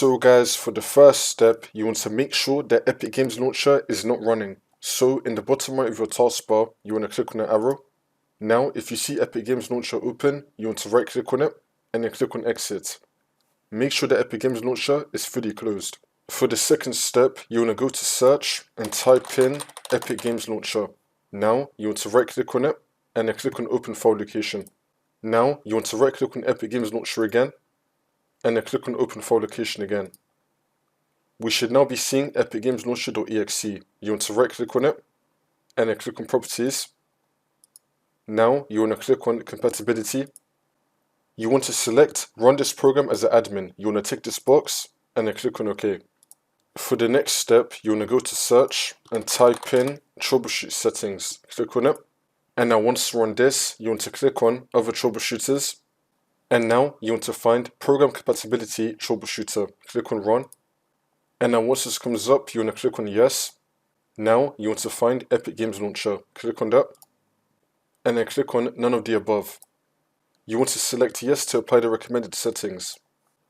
So guys, for the first step, you want to make sure that Epic Games Launcher is not running. So in the bottom right of your taskbar, you want to click on the arrow. Now, if you see Epic Games Launcher open, you want to right click on it and then click on exit. Make sure that Epic Games Launcher is fully closed. For the second step, you want to go to search and type in Epic Games Launcher. Now, you want to right click on it and then click on open file location. Now, you want to right click on Epic Games Launcher again and then click on open file location again. We should now be seeing Epic Games Launcher.exe. You want to right click on it and then click on properties. Now you want to click on compatibility. You want to select run this program as an admin. You want to tick this box and then click on OK. For the next step, you want to go to search and type in troubleshoot settings. Click on it. And now once you're on this, you want to click on other troubleshooters. And now you want to find program compatibility troubleshooter. Click on run. And now once this comes up, you want to click on yes. Now you want to find Epic Games Launcher. Click on that. And then click on none of the above. You want to select yes to apply the recommended settings.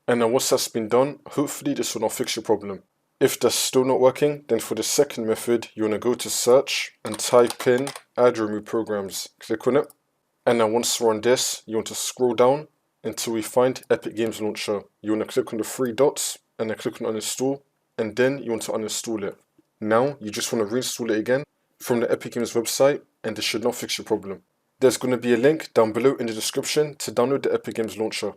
And now once that's been done, hopefully this will not fix your problem. If that's still not working, then for the second method, you want to go to search and type in add remove programs. Click on it. And now once we're on this, you want to scroll down until we find Epic Games Launcher. You want to click on the three dots and then click on uninstall, and then you want to uninstall it. Now you just want to reinstall it again from the Epic Games website, and this should not fix your problem. There's going to be a link down below in the description to download the Epic Games Launcher.